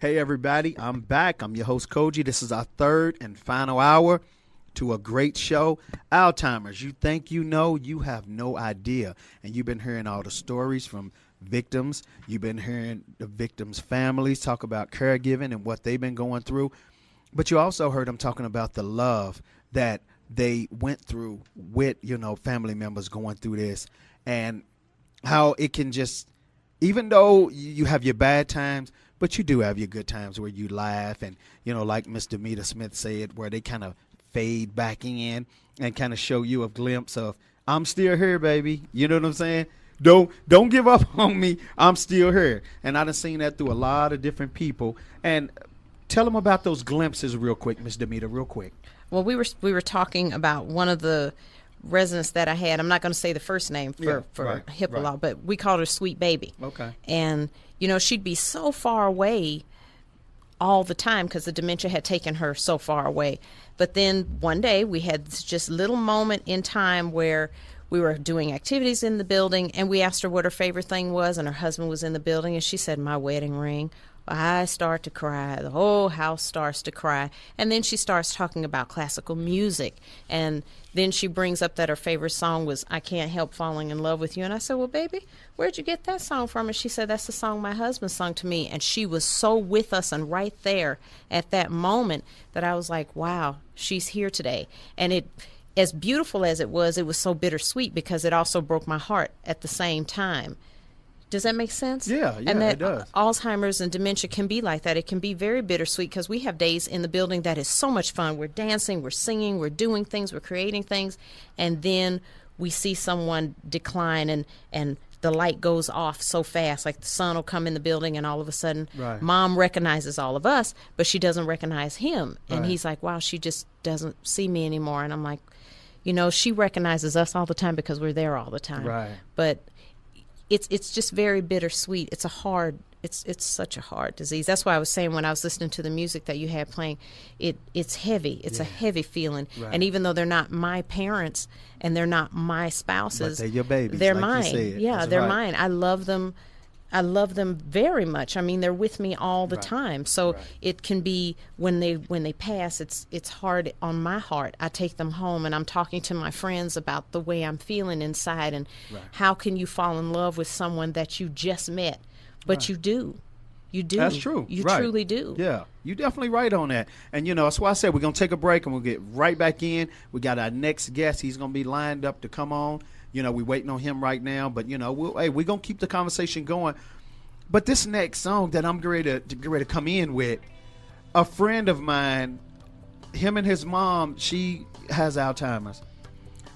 Hey everybody, I'm back. I'm your host Cogee. This is our third and final hour to a great show. Alzheimer's, you think you know, you have no idea. And you've been hearing all the stories from victims. You've been hearing the victims' families talk about caregiving and what they've been going through. But you also heard them talking about the love that they went through with, family members going through this, and how it can just, even though you have your bad times, but you do have your good times where you laugh and, like Miss Demeter Smith said, where they kind of fade back in and kind of show you a glimpse of, I'm still here, baby. You know what I'm saying? Don't give up on me. I'm still here. And I done seen that through a lot of different people. And tell them about those glimpses real quick, Miss Demeter, real quick. Well, we were talking about one of the residents that I had. I'm not going to say the first name for HIPAA law, but we called her Sweet Baby. Okay. And, she'd be so far away all the time because the dementia had taken her so far away. But then one day we had this just little moment in time where we were doing activities in the building, and we asked her what her favorite thing was, and her husband was in the building, and she said, my wedding ring. I start to cry. The whole house starts to cry. And then she starts talking about classical music. And then she brings up that her favorite song was I Can't Help Falling in Love with You. And I said, well, baby, where'd you get that song from? And she said, that's the song my husband sung to me. And she was so with us and right there at that moment that I was like, wow, she's here today. And it, as beautiful as it was so bittersweet because it also broke my heart at the same time. Does that make sense? Yeah, and that it does. Alzheimer's and dementia can be like that. It can be very bittersweet because we have days in the building that is so much fun. We're dancing, we're singing, we're doing things, we're creating things, and then we see someone decline and the light goes off so fast. Like the sun will come in the building and all of a sudden Mom recognizes all of us, but she doesn't recognize him. And he's like, wow, she just doesn't see me anymore. And I'm like, she recognizes us all the time because we're there all the time. Right. But it's just very bittersweet. It's such a hard disease. That's why I was saying when I was listening to the music that you had playing, it's heavy. It's a heavy feeling. Right. And even though they're not my parents and they're not my spouses, but they're your babies. They're like mine. You said. Yeah, That's they're right. mine. I love them very much. I mean, they're with me all the time. So it can be when they pass, it's hard on my heart. I take them home and I'm talking to my friends about the way I'm feeling inside and how can you fall in love with someone that you just met, but you do. You do. That's true. You truly do. Yeah, you definitely right on that. And, that's why I said we're going to take a break and we'll get right back in. We got our next guest. He's going to be lined up to come on. We're waiting on him right now. But, we're going to keep the conversation going. But this next song that I'm ready to come in with, a friend of mine, him and his mom, she has Alzheimer's.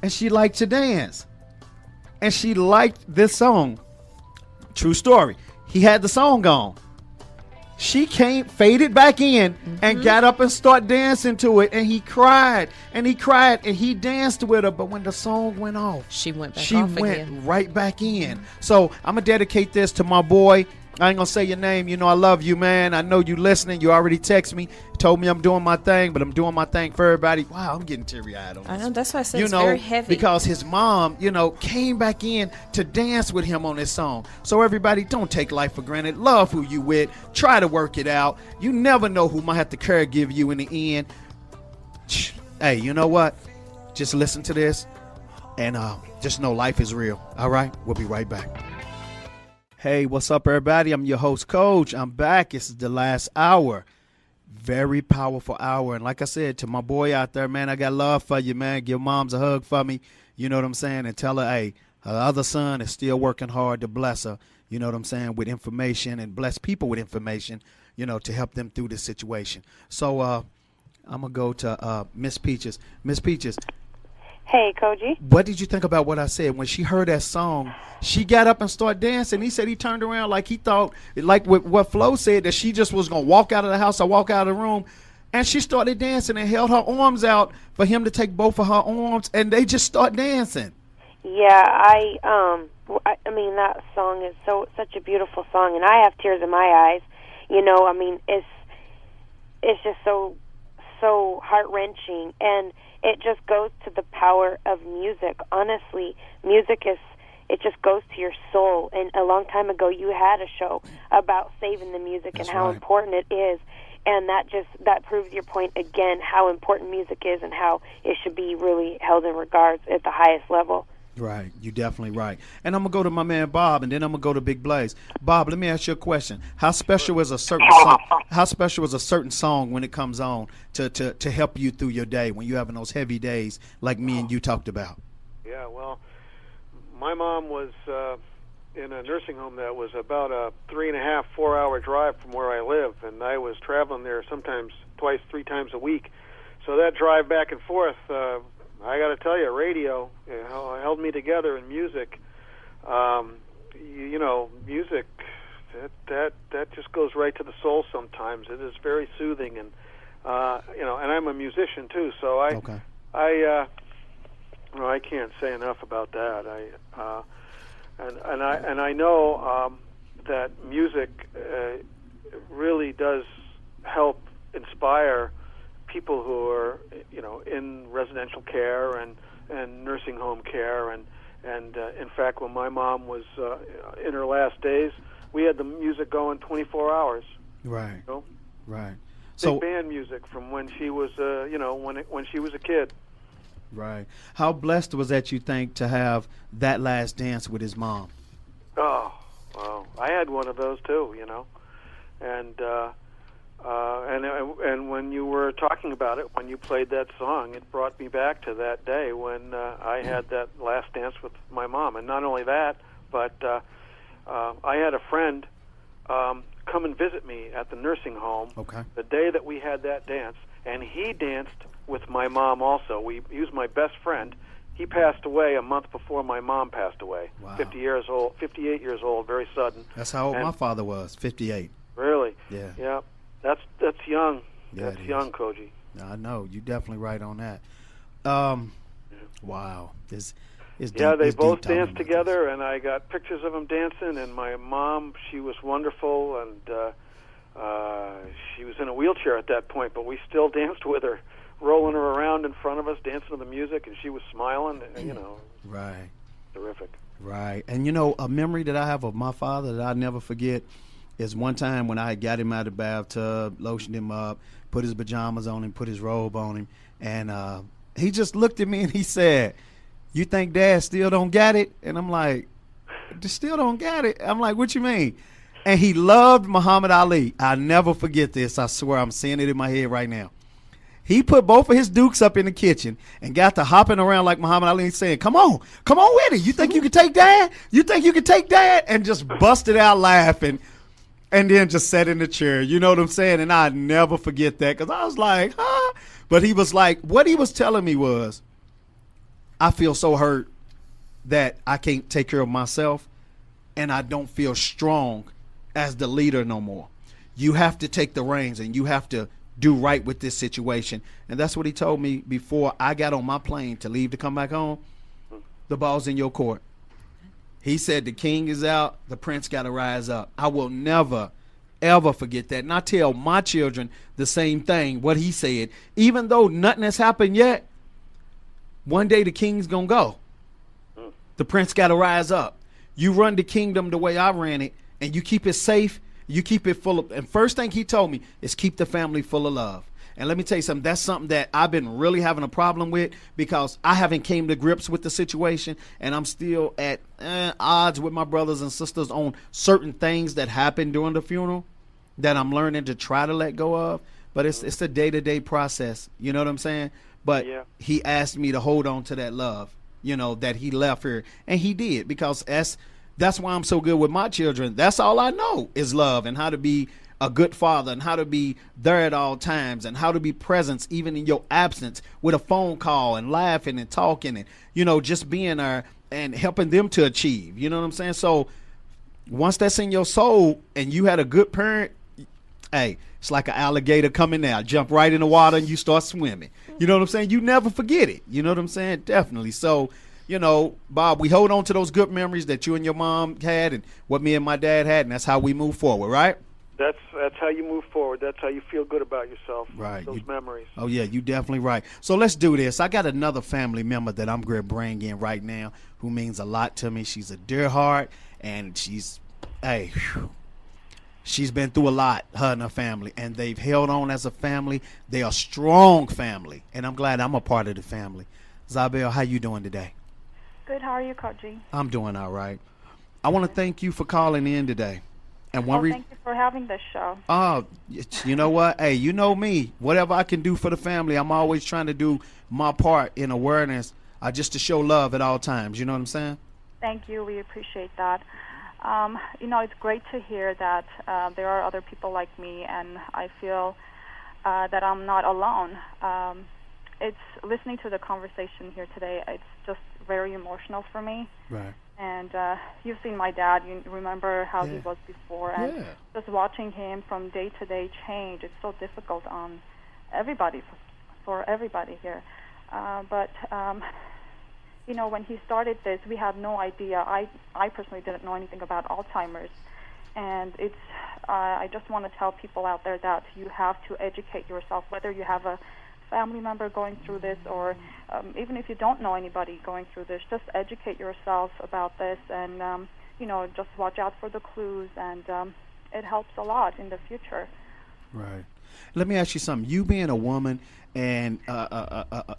And she liked to dance. And she liked this song. True story. He had the song on. She faded back in and got up and started dancing to it. And he cried and he cried and he danced with her. But when the song went off, she went again. Right back in. So I'm going to dedicate this to my boy. I ain't going to say your name. I love you, man. I know you listening. You already text me, told me I'm doing my thing, but I'm doing my thing for everybody. Wow, I'm getting teary-eyed on this. I know. That's why I said it's very heavy. Because his mom, came back in to dance with him on this song. So everybody, don't take life for granted. Love who you with. Try to work it out. You never know who might have to caregive you in the end. Hey, you know what? Just listen to this and just know life is real. All right? We'll be right back. Hey, what's up, everybody? I'm your host, Coach. I'm back. This is the last hour. Very powerful hour. And like I said, to my boy out there, man, I got love for you, man. Give moms a hug for me. You know what I'm saying? And tell her, hey, her other son is still working hard to bless her, you know what I'm saying, with information and bless people with information, to help them through this situation. So I'm going to go to Miss Peaches. Miss Peaches. Hey, Cogee. What did you think about what I said? When she heard that song, she got up and started dancing. He said he turned around like he thought, like what Flo said, that she just was going to walk out of the house or walk out of the room. And she started dancing and held her arms out for him to take both of her arms, and they just start dancing. Yeah, I mean, that song is such a beautiful song, and I have tears in my eyes. I mean, it's just so heart-wrenching, and it just goes to the power of music. Honestly, music it just goes to your soul. And a long time ago, you had a show about saving the music and how important it is. And that proves your point again, how important music is and how it should be really held in regards at the highest level. Right, you're definitely right. And I'm going to go to my man Bob, and then I'm going to go to Big Blaze. Bob, let me ask you a question. How special is a certain song? How special is a certain song when it comes on to help you through your day when you're having those heavy days like me and you talked about? Yeah, well, my mom was in a nursing home that was about a 3.5, 4-hour drive from where I live, and I was traveling there sometimes twice, 3 times a week. So that drive back and forth, I got to tell you, radio held me together, and music. Music that just goes right to the soul. Sometimes it is very soothing, and and I'm a musician too, so I can't say enough about that. I know that music really does help inspire people who are in residential care and nursing home care, and in fact, when my mom was in her last days, we had the music going 24 hours. Right. Right. So band music from when she was when she was a kid. Right. How blessed was that, you think, to have that last dance with his mom? Oh, well, I had one of those too, and when you were talking about it, when you played that song, it brought me back to that day when I had that last dance with my mom. And not only that, but I had a friend come and visit me at the nursing home the day that we had that dance, and he danced with my mom also. He was my best friend. He passed away a month before my mom passed away. Wow. 58 years old, very sudden. That's how old my father was, 58. Really? Yeah. Yeah. That's young. Yeah, that's young, Cogee. I know. You're definitely right on that. Wow. It's they both danced together, and I got pictures of them dancing, and my mom, she was wonderful, and she was in a wheelchair at that point, but we still danced with her, rolling her around in front of us, dancing to the music, and she was smiling, and, Right. Terrific. Right. And, a memory that I have of my father that I'll never forget is one time when I got him out of the bathtub, lotioned him up, put his pajamas on him, put his robe on him, and he just looked at me and he said, "You think Dad still don't got it?" And I'm like, "Still don't got it?" I'm like, "What you mean?" And he loved Muhammad Ali. I'll never forget this. I swear, I'm seeing it in my head right now. He put both of his dukes up in the kitchen and got to hopping around like Muhammad Ali, saying, come on with it. You think you can take Dad? You think you can take Dad? And just busted out laughing. And then just sat in the chair. You know what I'm saying? And I'd never forget that, because I was like, huh? But he was like, what he was telling me was, I feel so hurt that I can't take care of myself, and I don't feel strong as the leader no more. You have to take the reins, and you have to do right with this situation. And that's what he told me before I got on my plane to leave to come back home. The ball's in your court. He said the king is out, the prince got to rise up. I will never, ever forget that. And I tell my children the same thing, what he said. Even though nothing has happened yet, one day the king's going to go. The prince got to rise up. You run the kingdom the way I ran it, and you keep it safe, you keep it full of, and first thing he told me is keep the family full of love. And let me tell you something, that's something that I've been really having a problem with, because I haven't came to grips with the situation, and I'm still at odds with my brothers and sisters on certain things that happened during the funeral that I'm learning to try to let go of. But it's a day-to-day process, you know what I'm saying? But he asked me to hold on to that love, that he left here, and he did, because that's why I'm so good with my children. That's all I know is love, and how to be a good father, and how to be there at all times, and how to be present even in your absence with a phone call, and laughing and talking, and just being there and helping them to achieve. You know what I'm saying? So once that's in your soul and you had a good parent, hey, it's like an alligator coming out, jump right in the water and you start swimming. You know what I'm saying? You never forget it. You know what I'm saying? Definitely. So, Bob, we hold on to those good memories that you and your mom had and what me and my dad had, and that's how we move forward, right? That's how you move forward. That's how you feel good about yourself. Right. Those memories. Oh, yeah, you definitely right. So let's do this. I got another family member that I'm going to bring in right now who means a lot to me. She's a dear heart, and she's been through a lot, her and her family, and they've held on as a family. They are a strong family, and I'm glad I'm a part of the family. Zabel, how you doing today? Good. How are you, Cogee? I'm doing all right. I want to thank you for calling in today. And thank you for having this show. Oh, you know what? Hey, you know me. Whatever I can do for the family, I'm always trying to do my part in awareness, just to show love at all times. You know what I'm saying? Thank you. We appreciate that. It's great to hear that there are other people like me, and I feel that I'm not alone. It's listening to the conversation here today. It's just very emotional for me. Right. And you've seen my dad. You remember how he was before, and just watching him from day to day change. It's so difficult on everybody, for everybody here. But when he started this, we had no idea. I personally didn't know anything about Alzheimer's, and it's. I just want to tell people out there that you have to educate yourself, whether you have a family member going through this, or even if you don't know anybody going through this, just educate yourself about this, and just watch out for the clues, and it helps a lot in the future. Right. Let me ask you something. You being a woman, and a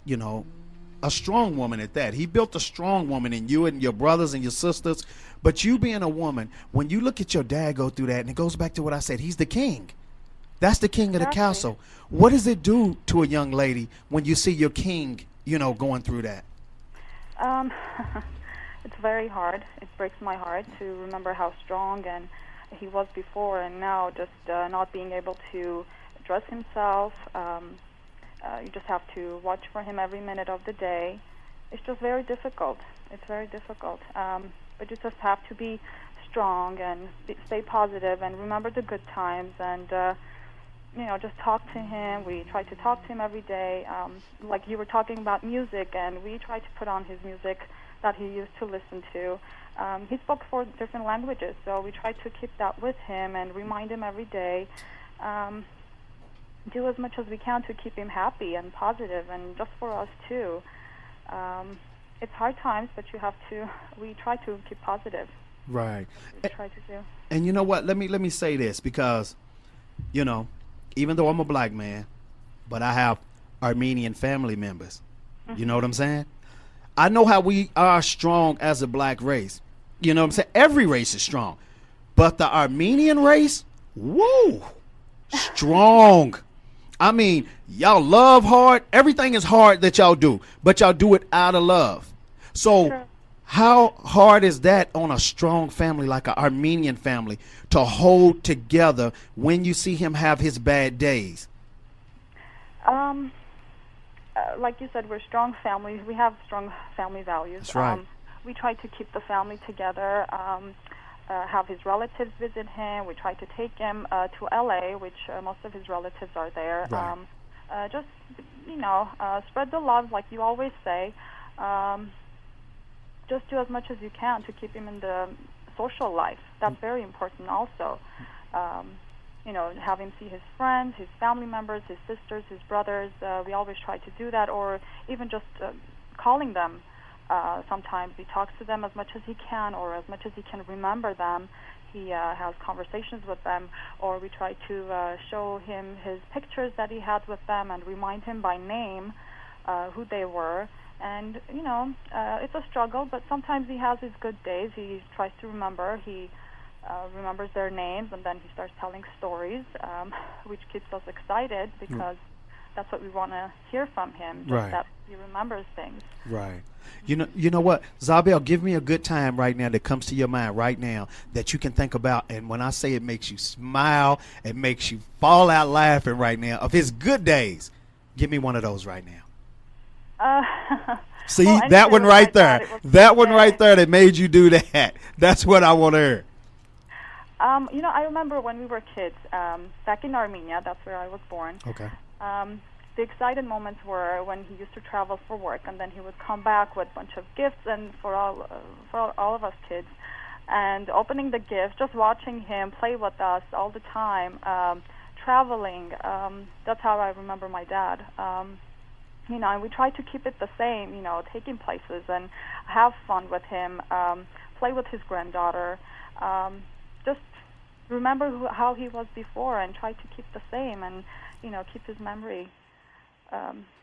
strong woman at that. He built a strong woman in you and your brothers and your sisters. But you being a woman, when you look at your dad go through that, and it goes back to what I said, he's the king. That's the king of the castle. What does it do to a young lady when you see your king, going through that? It's very hard. It breaks my heart to remember how strong and he was before, and now just not being able to dress himself. You just have to watch for him every minute of the day. It's just very difficult. It's very difficult. But you just have to be strong and stay positive and remember the good times, and just talk to him. We try to talk to him every day. Like you were talking about music, and we try to put on his music that he used to listen to. He spoke 4 different languages, so we try to keep that with him and remind him every day. Do as much as we can to keep him happy and positive, and just for us too. It's hard times, but we try to keep positive. Right. We try to do. And you know what? Let me say this, because, even though I'm a black man, but I have Armenian family members. Mm-hmm. You know what I'm saying? I know how we are strong as a black race. You know what I'm saying? Every race is strong. But the Armenian race, woo, strong. I mean, y'all love hard. Everything is hard that y'all do, but y'all do it out of love. So Sure. How hard is that on a strong family like an Armenian family to hold together when you see him have his bad days? Like you said, we're strong families. We have strong family values. That's right. We try to keep the family together, have his relatives visit him. We try to take him to L.A., which most of his relatives are there. Right. Just, spread the love, like you always say. Just do as much as you can to keep him in the social life. That's very important also. Have him see his friends, his family members, his sisters, his brothers. We always try to do that, or even just calling them. Sometimes he talks to them as much as he can, or as much as he can remember them. He has conversations with them, or we try to show him his pictures that he had with them and remind him by name who they were. And, it's a struggle, but sometimes he has his good days. He tries to remember. He remembers their names, and then he starts telling stories, which keeps us excited because that's what we want to hear from him, just Right. that he remembers things. Right. You know what? Zabel, give me a good time right now that comes to your mind right now that you can think about. And when I say it makes you smile, it makes you fall out laughing right now, of his good days. Give me one of those right now. See, well, that one right there. That one good. right there that made you do that. That's what I want to hear. I remember when we were kids, back in Armenia, that's where I was born. Okay. The excited moments were when he used to travel for work, and then he would come back with a bunch of gifts, and for all of us kids, and opening the gift, just watching him play with us all the time, traveling. That's how I remember my dad. And we try to keep it the same, taking places and have fun with him, play with his granddaughter, just remember how he was before and try to keep the same and, keep his memory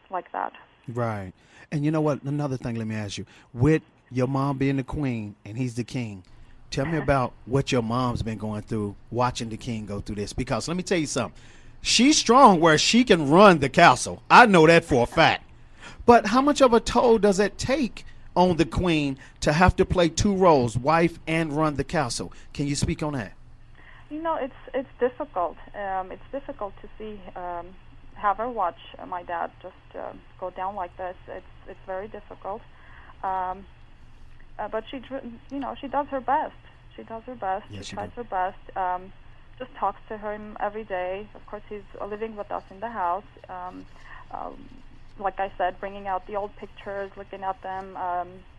like that. Right. And you know what? Another thing, let me ask you. With your mom being the queen and he's the king, tell me about what your mom's been going through watching the king go through this. Because let me tell you something. She's strong where she can run the castle. I know that for a fact. But how much of a toll does it take on the queen to have to play two roles, wife and run the castle? Can you speak on that? It's difficult. It's difficult to see, have her watch my dad just go down like this. It's very difficult. But she does her best. She does her best. Yes, she tries her best. Just talks to him every day. Of course, he's living with us in the house. Like I said, bringing out the old pictures, looking at them,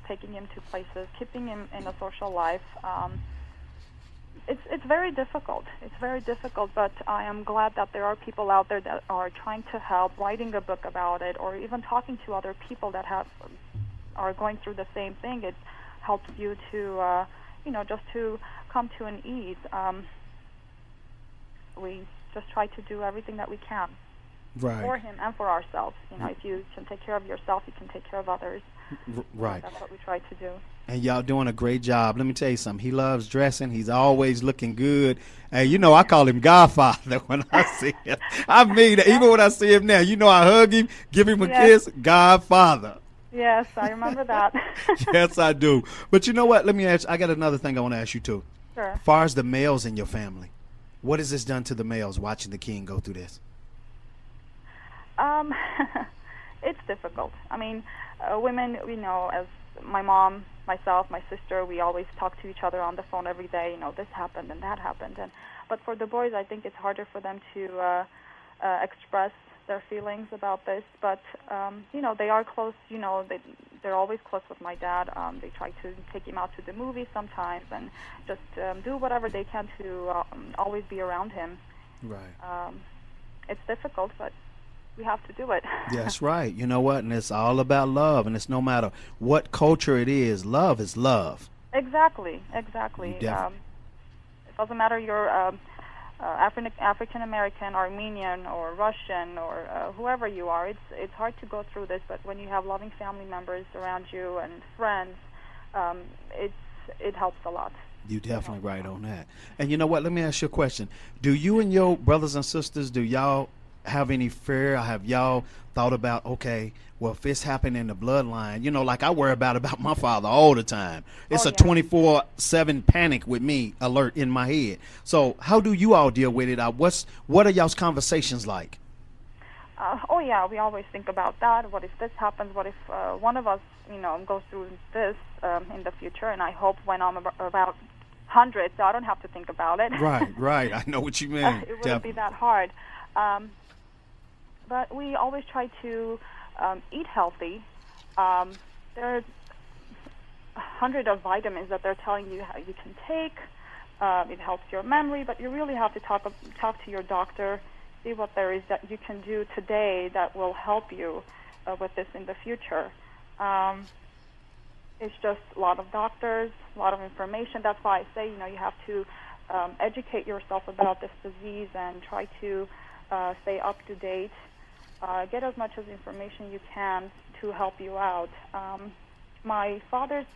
taking him to places, keeping him in a social life. It's very difficult. It's very difficult, but I am glad that there are people out there that are trying to help, writing a book about it, or even talking to other people that are going through the same thing. It helps you to, just to come to an ease. We just try to do everything that we can for him and for ourselves. If you can take care of yourself, you can take care of others. Right. That's what we try to do. And y'all doing a great job. Let me tell you something. He loves dressing. He's always looking good. And, I call him Godfather when I see him. I mean, even when I see him now, I hug him, give him a kiss, Godfather. Yes, I remember that. Yes, I do. But you know what? Let me ask. I got another thing I want to ask you, too. Sure. As far as the males in your family, what has this done to the males watching the king go through this? It's difficult. I mean, women, as my mom, myself, my sister, we always talk to each other on the phone every day. This happened and that happened. But for the boys, I think it's harder for them to express their feelings about this. But they are close. They're always close with my dad. They try to take him out to the movies sometimes and just do whatever they can to always be around him. Right. It's difficult, but we have to do it. That's right. You know what? And it's all about love. And it's no matter what culture it is, love is love. Exactly. It doesn't matter you're African American, Armenian, or Russian, or whoever you are. It's hard to go through this, but when you have loving family members around you and friends, it helps a lot. You're definitely right on that. And you know what? Let me ask you a question. Do you and your brothers and sisters, do y'all have any fear? Have y'all thought about, okay, well, if this happened in the bloodline, like I worry about my father all the time. It's a 24/7 panic with me alert in my head. So how do you all deal with it? What are y'all's conversations like? We always think about that. What if this happens? What if one of us, goes through this in the future? And I hope when I'm about 100, so I don't have to think about it. Right. I know what you mean. It wouldn't be that hard. But we always try to eat healthy. There are 100 of vitamins that they're telling you how you can take. It helps your memory, but you really have to talk to your doctor, see what there is that you can do today that will help you with this in the future. It's just a lot of doctors, a lot of information. That's why I say, you have to educate yourself about this disease and try to stay up to date. Get as much as information you can to help you out. My father's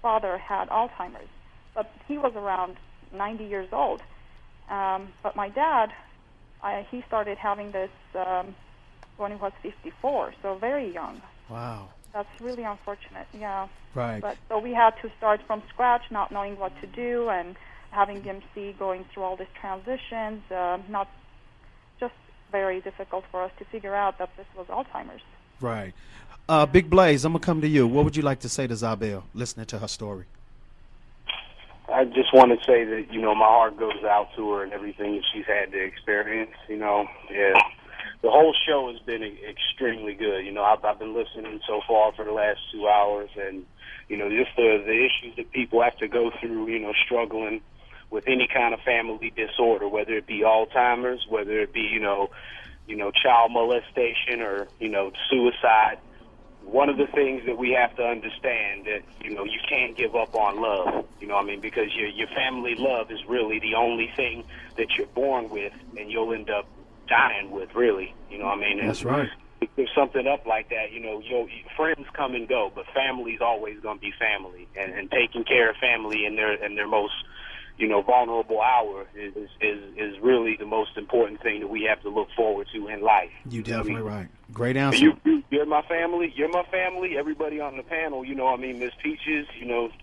father had Alzheimer's, but he was around 90 years old. But my dad, he started having this when he was 54, so very young. Wow. That's really unfortunate, yeah. Right. But so we had to start from scratch, not knowing what to do, and having him going through all these transitions, not just very difficult for us to figure out that this was Alzheimer's. Right. Big Blaze, I'm going to come to you. What would you like to say to Zabel, listening to her story? I just want to say that, my heart goes out to her and everything that she's had to experience, Yeah. The the whole show has been extremely good. You know, I've been listening so far for the last 2 hours, and you know, just the issues that people have to go through. You know, struggling with any kind of family disorder, whether it be Alzheimer's, whether it be child molestation or suicide. One of the things that we have to understand that you can't give up on love. You know what I mean? Because your family love is really the only thing that you're born with, and you'll end up dying with. Really, you know what I mean? And That's right. if there's something up like that, your friends come and go, but family's always going to be family, and taking care of family in their most vulnerable hour is really the most important thing that we have to look forward to in life. You definitely right. Great answer. You're my family. You're my family. Everybody on the panel, Miss Peaches,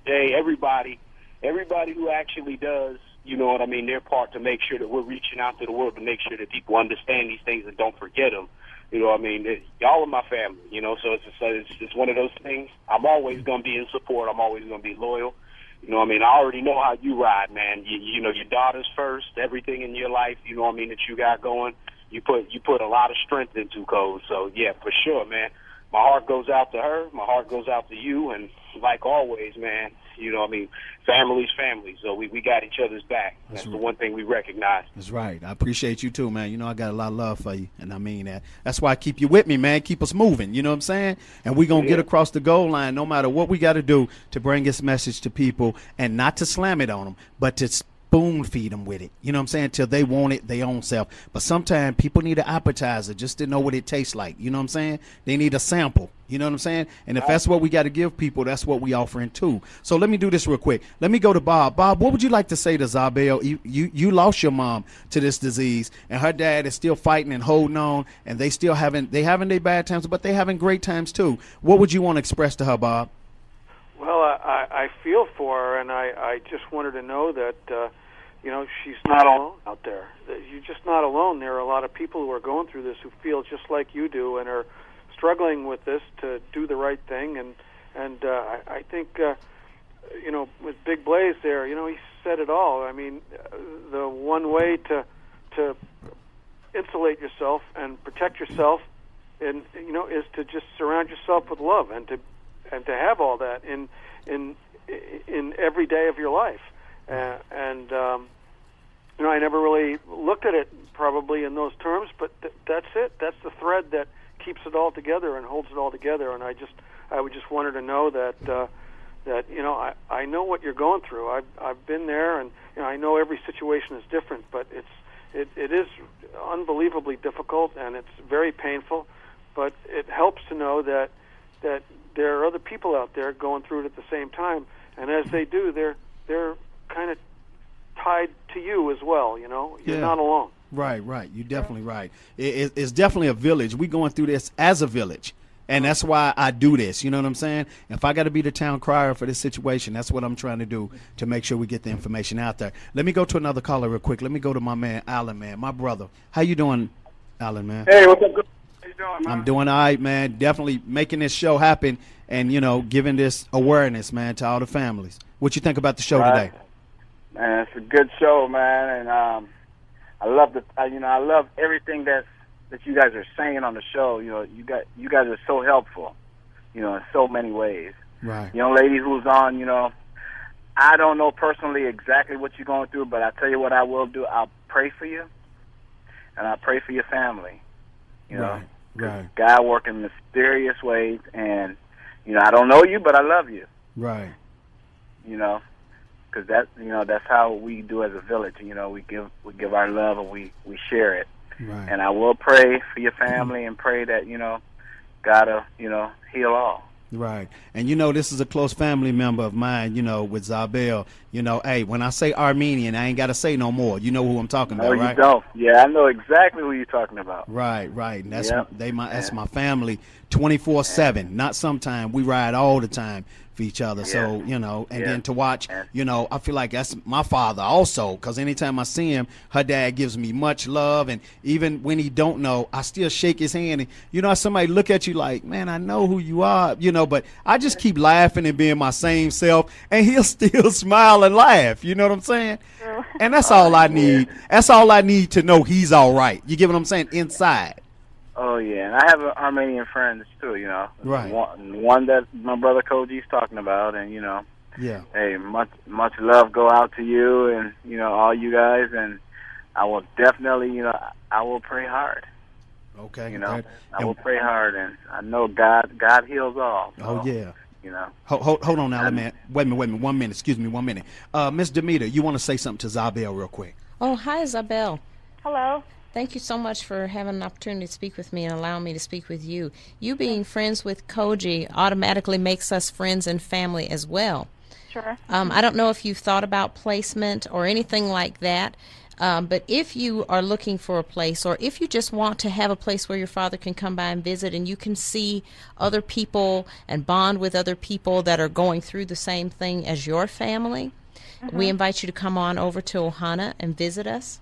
Jay, everybody who actually does, their part to make sure that we're reaching out to the world to make sure that people understand these things and don't forget them. Y'all are my family, so it's one of those things. I'm always going to be in support. I'm always going to be loyal. I already know how you ride, man. Your daughter's first, everything in your life, that you got going, you put a lot of strength into, Code. So, yeah, for sure, man. My heart goes out to her. My heart goes out to you. And like always, man, family's family. So we got each other's back. That's the one thing we recognize. That's right. I appreciate you too, man. I got a lot of love for you, and I mean that. That's why I keep you with me, man. Keep us moving. You know what I'm saying? And we're going to get across the goal line no matter what we got to do to bring this message to people, and not to slam it on them, but to spoon feed them with it. You know what I'm saying? Till they want it their own self. But sometimes people need an appetizer just to know what it tastes like. You know what I'm saying? They need a sample. You know what I'm saying? And if that's what we got to give people, that's what we offering too. So let me do this real quick. Let me go to Bob. Bob, what would you like to say to Zabel? You lost your mom to this disease, and her dad is still fighting and holding on, and they having their bad times, but they having great times too. What would you want to express to her, Bob? Well, I feel for her, and I just wanted to know that she's not alone out there. You're just not alone. There are a lot of people who are going through this who feel just like you do and are struggling with this to do the right thing. And I think with Big Blaze there, he said it all. I mean, the one way to insulate yourself and protect yourself, and is to just surround yourself with love and to have all that in every day of your life. I never really looked at it probably in those terms, but that's it. That's the thread that keeps it all together and holds it all together. And I would just want her to know that I know what you're going through. I've been there, and I know every situation is different, but it is unbelievably difficult, and it's very painful. But it helps to know that there are other people out there going through it at the same time, and as they do, they're kind of tied to you as well. You're not alone. Right. You're definitely right. It's definitely a village. We're going through this as a village, and that's why I do this. You know what I'm saying? If I got to be the town crier for this situation, that's what I'm trying to do to make sure we get the information out there. Let me go to another caller real quick. Let me go to my man, Alan, man, my brother. How you doing, Alan, man? Hey, what's up? How you doing, man? I'm doing all right, man. Definitely making this show happen and, giving this awareness, man, to all the families. What you think about the show today? Man, it's a good show, man, and I love I love everything that you guys are saying on the show. You guys are so helpful, in so many ways. Right. Young lady who's on, I don't know personally exactly what you're going through, but I tell you what I will do. I'll pray for you, and I'll pray for your family. Right. God works in mysterious ways, and I don't know you, but I love you. Right. Because that's how we do as a village. We give our love and we share it. Right. And I will pray for your family and pray that God will heal all. Right. And this is a close family member of mine, with Zabel. Hey, when I say Armenian, I ain't got to say no more. You know who I'm talking about, right? No, you don't. Yeah, I know exactly who you're talking about. Right. And that's that's my family 24/7. Not sometime. We ride all the time for each other. So, and then to watch, I feel like that's my father also, because anytime I see him, her dad gives me much love. And even when he don't know, I still shake his hand. And, somebody look at you like, man, I know who you are, but I just keep laughing and being my same self, and he'll still smile and laugh. You know what I'm saying? And that's all I need. That's all I need to know he's all right. You get what I'm saying? Inside. Oh yeah, and I have Armenian friends too. You know, Right. One that my brother Cogee's talking about, and you know, Yeah. hey, much love go out to you and you know all you guys, and I will definitely, you know, I will pray hard. Okay. You know, And- I will pray hard, and I know God heals all. So, Oh yeah. you know. Hold on now, wait a minute, 1 minute. Excuse me, 1 minute. Miss Demeter, you want to say something to Zabel real quick? Oh, hi, Isabel. Hello. Thank you so much for having an opportunity to speak with me and allowing me to speak with you. You being friends with Cogee automatically makes us friends and family as well. Sure. I don't know if you've thought about placement or anything like that, but if you are looking for a place, or if you just want to have a place where your father can come by and visit and you can see other people and bond with other people that are going through the same thing as your family, we invite you to come on over to Ohana and visit us.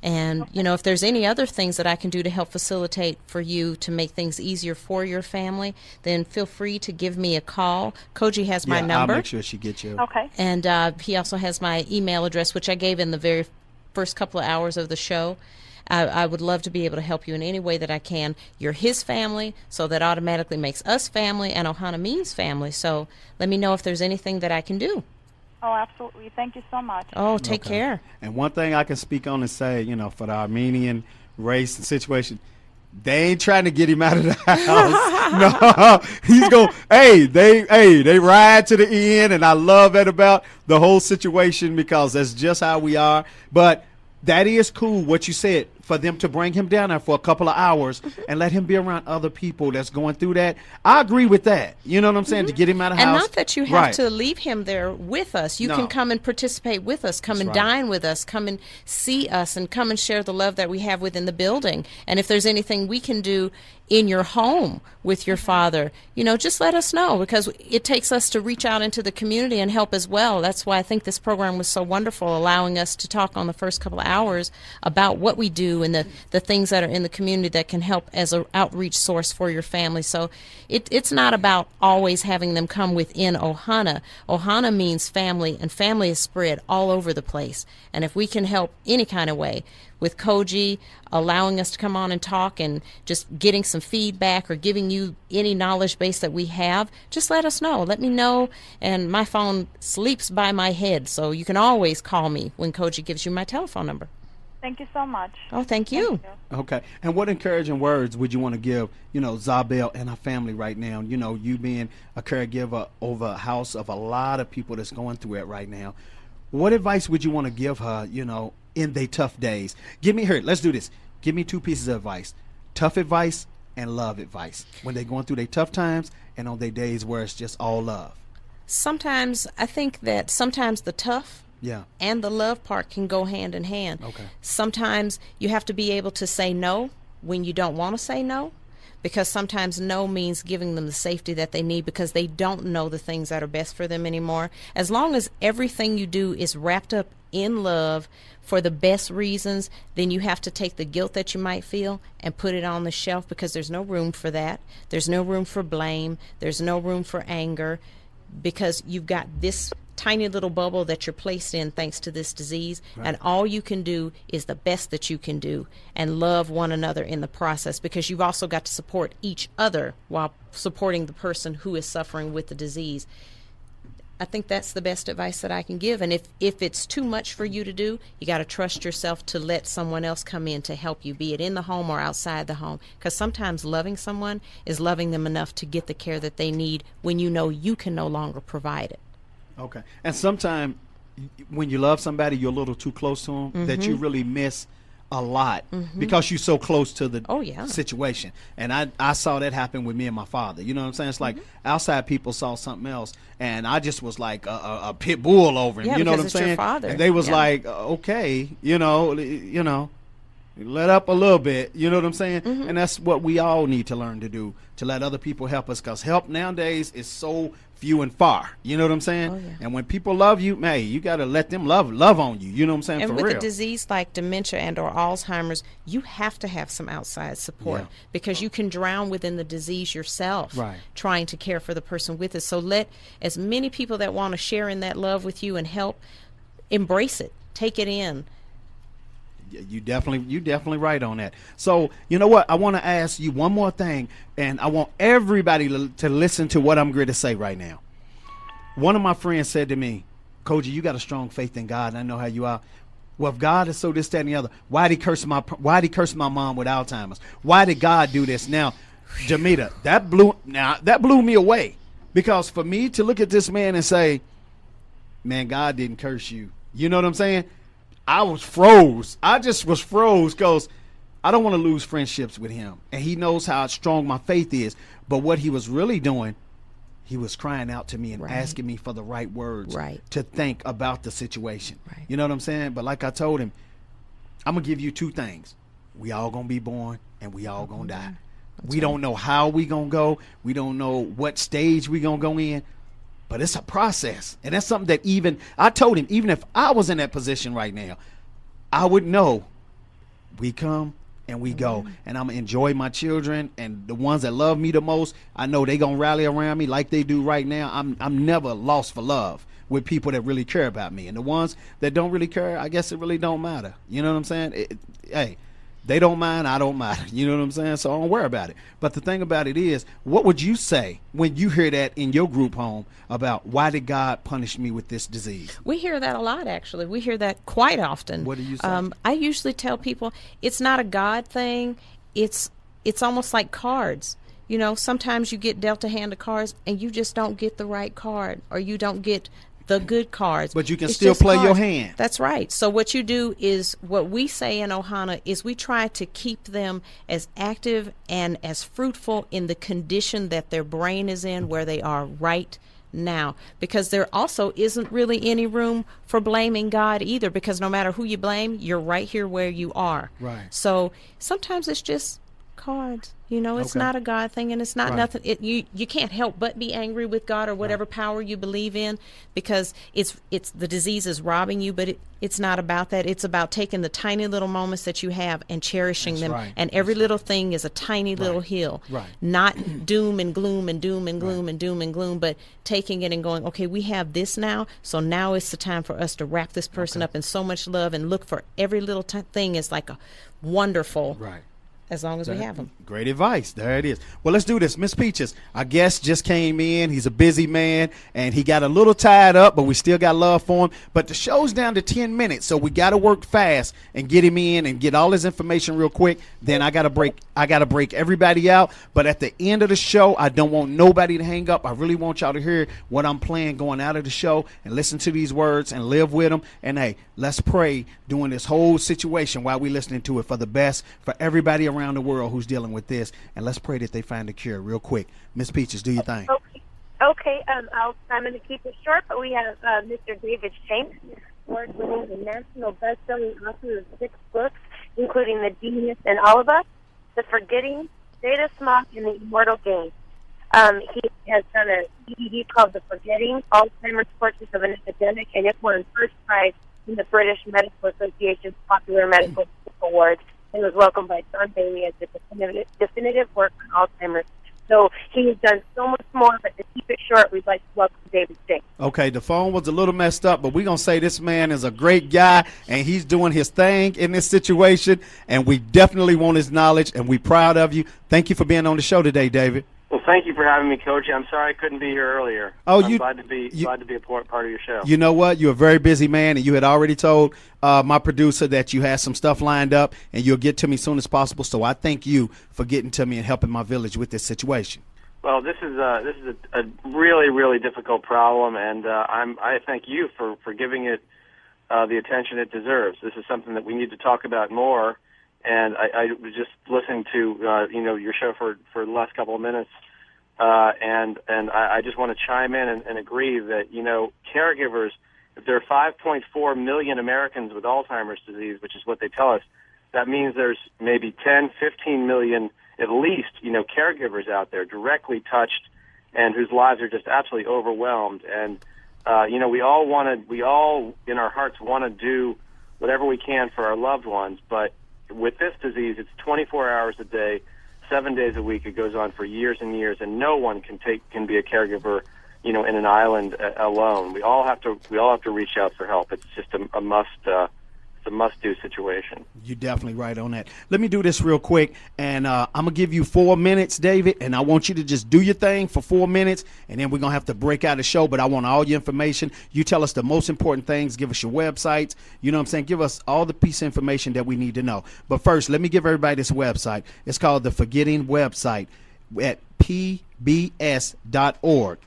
And, you know, if there's any other things that I can do to help facilitate for you to make things easier for your family, then feel free to give me a call. Cogee has my number. I'll make sure she gets you. Okay. And he also has my email address, which I gave in the very first couple of hours of the show. I would love to be able to help you in any way that I can. You're his family, so that automatically makes us family, and Ohana means family. So let me know if there's anything that I can do. Oh, absolutely. Thank you so much. Oh, take Okay. care. And one thing I can speak on and say, you know, for the Armenian race and situation, they ain't trying to get him out of the house. No, he's going. They ride to the end, and I love that about the whole situation because that's just how we are. But that is cool what you said, for them to bring him down there for a couple of hours and let him be around other people that's going through that. I agree with that. You know what I'm saying? To get him out of the And house. not that you have Right. to leave him there with us. You No. can come and participate with us, come and right. dine with us, come and see us, and come and share the love that we have within the building. And if there's anything we can do in your home with your father, you know, just let us know, because it takes us to reach out into the community and help as well. That's why I think this program was so wonderful, allowing us to talk on the first couple of hours about what we do and the things that are in the community that can help as an outreach source for your family. So it's not about always having them come within Ohana. Ohana means family, and family is spread all over the place. And if we can help any kind of way with Cogee, allowing us to come on and talk and just getting some feedback or giving you any knowledge base that we have, just let us know. Let me know. And my phone sleeps by my head, so you can always call me when Cogee gives you my telephone number. Thank you so much. Oh, thank you. Okay. And what encouraging words would you want to give, you know, Zabel and her family right now? You know, you being a caregiver over a house of a lot of people that's going through it right now. What advice would you want to give her, you know, in their tough days? Let's do this. Give me 2 pieces of advice. Tough advice and love advice. When they're going through their tough times and on their days where it's just all love. Sometimes I think that sometimes the tough Yeah. and the love part can go hand in hand. Okay. Sometimes you have to be able to say no when you don't want to say no, because sometimes no means giving them the safety that they need because they don't know the things that are best for them anymore. As long as everything you do is wrapped up in love for the best reasons, then you have to take the guilt that you might feel and put it on the shelf, because there's no room for that. There's no room for blame. There's no room for anger, because you've got this tiny little bubble that you're placed in thanks to this disease, and all you can do is the best that you can do and love one another in the process, because you've also got to support each other while supporting the person who is suffering with the disease. I think that's the best advice that I can give. And if it's too much for you to do, you got to trust yourself to let someone else come in to help you, be it in the home or outside the home, because sometimes loving someone is loving them enough to get the care that they need when you know you can no longer provide it. Okay. And sometimes when you love somebody, you're a little too close to them, that you really miss a lot because you're so close to the situation. And I saw that happen with me and my father. You know what I'm saying? It's like outside people saw something else, and I just was like a pit bull over him. Yeah, you know what I'm because it's saying? your father. And they was Yeah. like, okay, you know, let up a little bit. You know what I'm saying? And that's what we all need to learn to do, to let other people help us, because help nowadays is so few and far. You know what I'm saying? Oh, yeah. And when people love you, man, you got to let them love on you. You know what I'm saying? And For with real. a disease like dementia and or Alzheimer's, you have to have some outside support, because you can drown within the disease yourself, Right. trying to care for the person with it. So let as many people that want to share in that love with you and help, embrace it, take it in. You definitely right on that. So you know what? I want to ask you one more thing, and I want everybody to listen to what I'm going to say right now. One of my friends said to me, Cogee, you got a strong faith in God, and I know how you are. Well, if God is so this, that, and the other, why did he curse my mom with Alzheimer's? Why did God do this? Now, Jamita, that blew me away, because for me to look at this man and say, man, God didn't curse you. You know what I'm saying? I was froze. I just was froze, because I don't want to lose friendships with him. And he knows how strong my faith is. But what he was really doing, he was crying out to me and asking me for the right words to think about the situation. Right. You know what I'm saying? But like I told him, I'm going to give you two things. We all going to be born, and we all going to die. We don't know how we going to go. We don't know what stage we going to go in. But it's a process. And that's something that I told him, even if I was in that position right now, I would know we come and we go. And I'm going to enjoy my children, and the ones that love me the most, I know they going to rally around me like they do right now. I'm never lost for love with people that really care about me. And the ones that don't really care, I guess it really don't matter. You know what I'm saying? Hey, they don't mind, I don't mind. You know what I'm saying? So I don't worry about it. But the thing about it is, what would you say when you hear that in your group home about why did God punish me with this disease? We hear that a lot, actually. We hear that quite often. What do you say? I usually tell people it's not a God thing. It's almost like cards. You know, sometimes you get dealt a hand of cards and you just don't get the right card, or you don't get the good cards. But you can still play your hand. That's right. So what you do is, what we say in Ohana is, we try to keep them as active and as fruitful in the condition that their brain is in, where they are right now. Because there also isn't really any room for blaming God either, because no matter who you blame, you're right here where you are. Right. So sometimes it's just cards. You know, it's not a God thing, and it's not nothing. You can't help but be angry with God or whatever power you believe in, because it's the disease is robbing you. But it's not about that. It's about taking the tiny little moments that you have and cherishing them. And every little thing is a tiny little hill. Not doom and gloom and doom and gloom and doom and gloom, but taking it and going, okay, we have this now, so now it's the time for us to wrap this person up in so much love, and look for every little thing as like a wonderful. As long as we have them. Great advice. There it is. Well, let's do this. Miss Peaches, our guest just came in. He's a busy man, and he got a little tied up, but we still got love for him. But the show's down to 10 minutes, so we got to work fast and get him in and get all his information real quick. Then I got to break everybody out. But at the end of the show, I don't want nobody to hang up. I really want y'all to hear what I'm playing going out of the show, and listen to these words and live with them. And, hey, let's pray during this whole situation while we're listening to it for the best for everybody around the world who's dealing with this, and let's pray that they find a cure real quick. Miss Peaches, do your thing. Okay. I'm going to keep it short, but we have Mr. David Shenk, award-winning and national best-selling author of 6 books, including The Genius in All of Us, The Forgetting, Data Smock, and The Immortal Game. He has done a DVD called The Forgetting, Alzheimer's Portraits of an Epidemic, and it won first prize in the British Medical Association's Popular Medical Awards, and was welcomed by John Bailey as the definitive work on Alzheimer's. So he has done so much more, but to keep it short, we'd like to welcome David Shenk. Okay, the phone was a little messed up, but we're going to say this man is a great guy, and he's doing his thing in this situation, and we definitely want his knowledge, and we're proud of you. Thank you for being on the show today, David. Well, thank you for having me, Coach. I'm sorry I couldn't be here earlier. I'm glad to be a part of your show. You know what? You're a very busy man, and you had already told my producer that you had some stuff lined up, and you'll get to me as soon as possible. So I thank you for getting to me and helping my village with this situation. Well, this is a really, really difficult problem, and I thank you for giving it the attention it deserves. This is something that we need to talk about more. And I was just listening to your show for the last couple of minutes, and I just want to chime in and agree that caregivers, if there are 5.4 million Americans with Alzheimer's disease, which is what they tell us, that means there's maybe 10, 15 million at least caregivers out there directly touched and whose lives are just absolutely overwhelmed. And we all in our hearts want to do whatever we can for our loved ones, but with this disease, it's 24 hours a day, 7 days a week. It goes on for years and years, and no one can be a caregiver, in an island alone. We all have to reach out for help. It's just a must. It's a must-do situation. You're definitely right on that. Let me do this real quick, and I'm going to give you 4 minutes, David, and I want you to just do your thing for 4 minutes, and then we're going to have to break out the show, but I want all your information. You tell us the most important things. Give us your websites. You know what I'm saying? Give us all the piece of information that we need to know. But first, let me give everybody this website. It's called the Forgetting Website at pbs.org.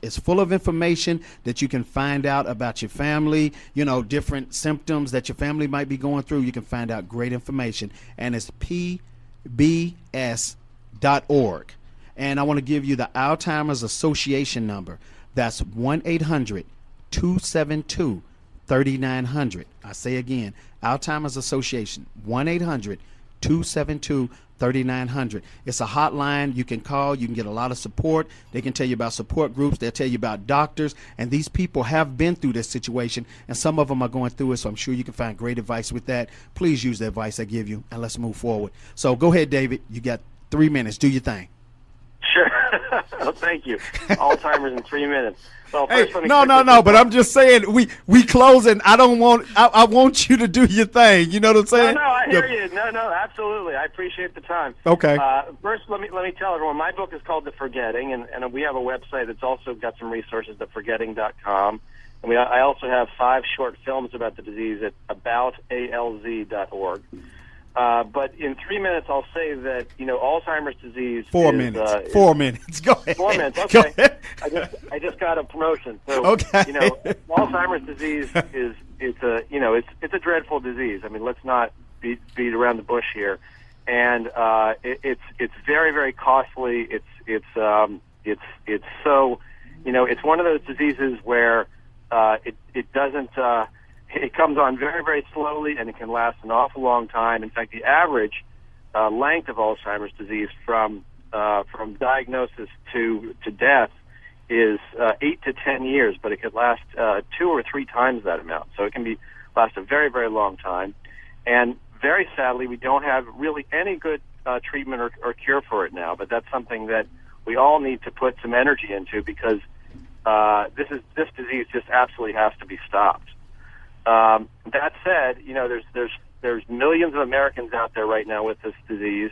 It's full of information that you can find out about your family, you know, different symptoms that your family might be going through. You can find out great information, and it's pbs.org. And I want to give you the Alzheimer's Association number. That's 1-800-272-3900. I say again, Alzheimer's Association, 1-800-272-3900. It's a hotline you can call. You can get a lot of support. They can tell you about support groups. They'll tell you about doctors. And these people have been through this situation, and some of them are going through it, so I'm sure you can find great advice with that. Please use the advice I give you, and let's move forward. So go ahead, David. You got 3 minutes. Do your thing. Sure. Well, thank you. Alzheimer's in 3 minutes. Well, hey, no, but I'm just saying we closing. I want you to do your thing. You know what I'm saying? No, I hear you. No, absolutely. I appreciate the time. Okay. First, let me tell everyone, my book is called The Forgetting, and we have a website that's also got some resources, theforgetting.com. And I also have 5 short films about the disease at aboutalz.org. But in 3 minutes, I'll say that, you know, Alzheimer's disease 4 minutes. 4 minutes. Go ahead. 4 minutes. Okay. I just got a promotion. So, okay. You know, Alzheimer's disease it's a dreadful disease. I mean, let's not beat around the bush here. And it's very, very costly. It's so, you know, it's one of those diseases where it doesn't. It comes on very, very slowly, and it can last an awful long time. In fact, the average length of Alzheimer's disease from diagnosis to death is 8 to 10 years, but it could last 2 or 3 times that amount. So it can last a very, very long time. And very sadly, we don't have really any good treatment or cure for it now. But that's something that we all need to put some energy into, because this disease just absolutely has to be stopped. That said, you know, there's millions of Americans out there right now with this disease,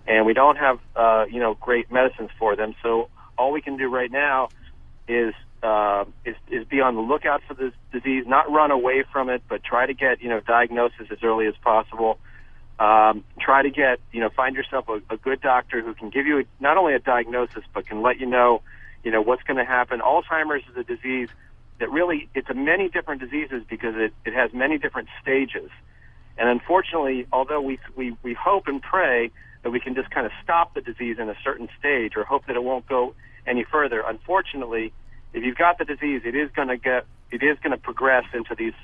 and we don't have you know, great medicines for them. So all we can do right now is be on the lookout for this disease, not run away from it, but try to get, you know, diagnosis as early as possible. Try to get, you know, find yourself a good doctor who can give you not only a diagnosis, but can let you know what's going to happen. Alzheimer's is a disease that really, it's a many different diseases because it has many different stages. And unfortunately, although we hope and pray that we can just kind of stop the disease in a certain stage, or hope that it won't go any further, unfortunately, if you've got the disease, it is going to progress into these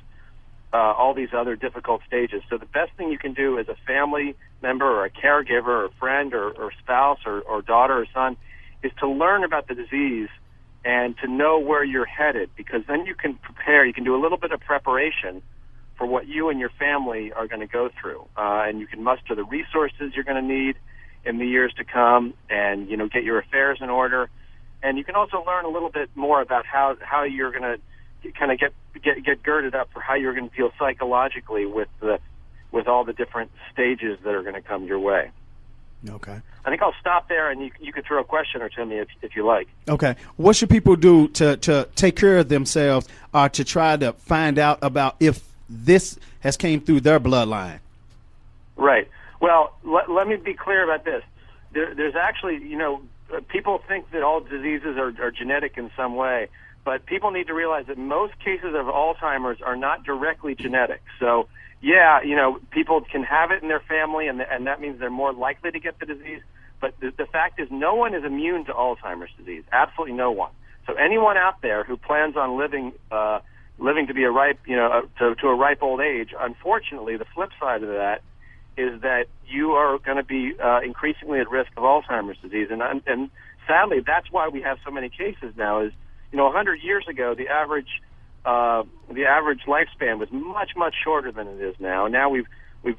all these other difficult stages. So the best thing you can do as a family member or a caregiver or a friend or spouse or daughter or son is to learn about the disease and to know where you're headed, because then you can prepare. You can do a little bit of preparation for what you and your family are going to go through, and you can muster the resources you're going to need in the years to come, and, you know, get your affairs in order. And you can also learn a little bit more about how you're going to kind of get girded up for how you're going to feel psychologically with all the different stages that are going to come your way. Okay. I think I'll stop there, and you could throw a question or two to me if you like. Okay. What should people do to take care of themselves, or to try to find out about if this has came through their bloodline? Right. Well, let me be clear about this. There's actually, you know, people think that all diseases are genetic in some way, but people need to realize that most cases of Alzheimer's are not directly genetic. So, yeah, you know, people can have it in their family, and that means they're more likely to get the disease. But the fact is, no one is immune to Alzheimer's disease. Absolutely no one. So anyone out there who plans on living to be a ripe, you know, to a ripe old age, unfortunately, the flip side of that is that you are going to be increasingly at risk of Alzheimer's disease, and sadly, that's why we have so many cases now. Is, you know, 100 years ago, the average lifespan was much shorter than it is now. Now we've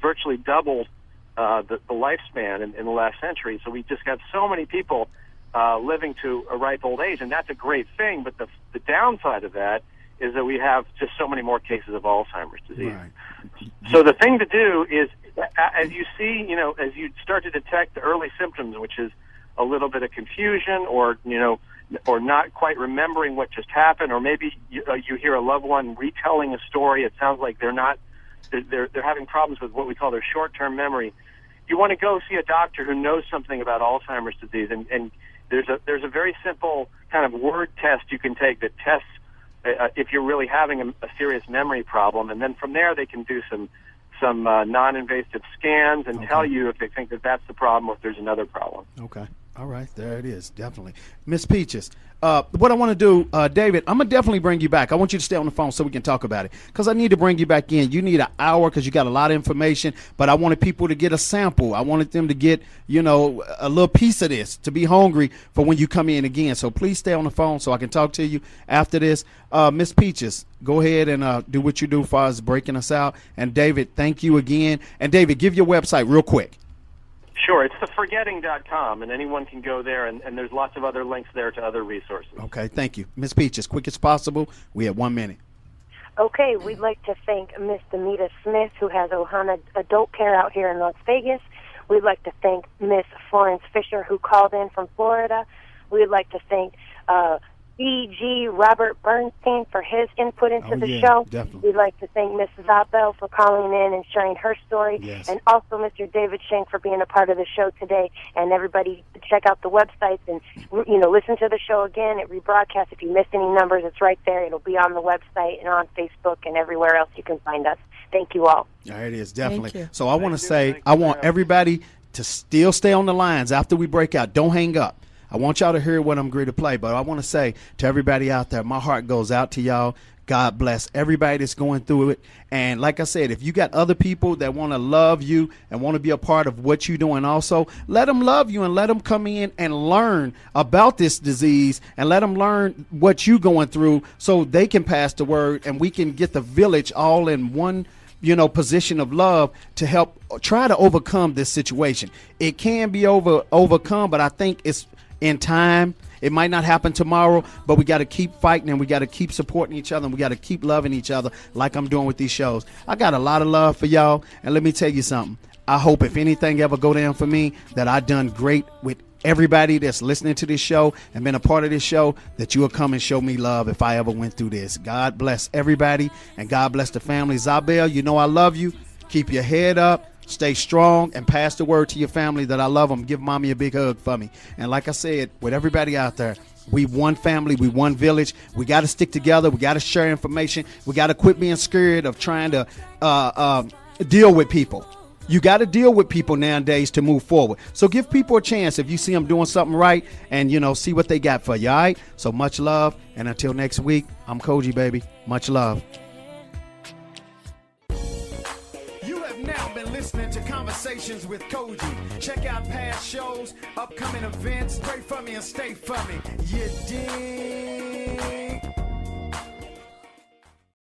virtually doubled the lifespan in the last century. So we just got so many people living to a ripe old age, and that's a great thing. But the downside of that is that we have just so many more cases of Alzheimer's disease. Right. So the thing to do is, as you see, as you start to detect the early symptoms, which is a little bit of confusion, or not quite remembering what just happened, or maybe you hear a loved one retelling a story. It sounds like they're having problems with what we call their short-term memory. You want to go see a doctor who knows something about Alzheimer's disease, and there's a very simple kind of word test you can take that tests if you're really having a serious memory problem, and then from there they can do some non-invasive scans and tell you if they think that that's the problem or if there's another problem. Okay. All right. There it is. Definitely. Miss Peaches, what I want to do, David, I'm going to definitely bring you back. I want you to stay on the phone so we can talk about it, because I need to bring you back in. You need an hour because you got a lot of information, but I wanted people to get a sample. I wanted them to get, a little piece of this, to be hungry for when you come in again. So please stay on the phone so I can talk to you after this. Miss Peaches, go ahead and do what you do as far as breaking us out. And David, thank you again. And David, give your website real quick. Sure, it's theforgetting.com, and anyone can go there, and there's lots of other links there to other resources. Okay, thank you. Miss Peach, as quick as possible. We have 1 minute. Okay, we'd like to thank Miss Demita Smith, who has Ohana Adult Care out here in Las Vegas. We'd like to thank Miss Florence Fisher, who called in from Florida. We'd like to thank E.G. Robert Bernstein for his input into the show. Definitely. We'd like to thank Miss Zabel for calling in and sharing her story. Yes. And also Mr. David Shenk for being a part of the show today. And everybody check out the websites and, listen to the show again. It rebroadcasts. If you missed any numbers, it's right there. It'll be on the website and on Facebook and everywhere else you can find us. Thank you all. There it is, definitely. Thank you. So I want to say, I want everybody to still stay on the lines after we break out. Don't hang up. I want y'all to hear what I'm going to play, but I want to say to everybody out there, my heart goes out to y'all. God bless everybody that's going through it. And like I said, if you got other people that want to love you and want to be a part of what you're doing also, let them love you and let them come in and learn about this disease and let them learn what you're going through so they can pass the word and we can get the village all in one position of love to help try to overcome this situation. It can be overcome, but I think it's in time. It might not happen tomorrow, but we got to keep fighting and we got to keep supporting each other and we got to keep loving each other like I'm doing with these shows. I got a lot of love for y'all, and let me tell you something. I hope if anything ever go down for me, that I done great with everybody that's listening to this show and been a part of this show, that you will come and show me love if I ever went through this. God bless everybody, and God bless the family. Zabel, I love you. Keep your head up. Stay strong and pass the word to your family that I love them. Give mommy a big hug for me. And like I said, with everybody out there, we one family, we one village. We got to stick together. We got to share information. We got to quit being scared of trying to deal with people. You got to deal with people nowadays to move forward. So give people a chance if you see them doing something right and, see what they got for you, all right? So much love. And until next week, I'm Cogee, baby. Much love. Now been listening to Conversations with Cogee. Check out past shows, upcoming events. Pray for me and stay for me. You dig?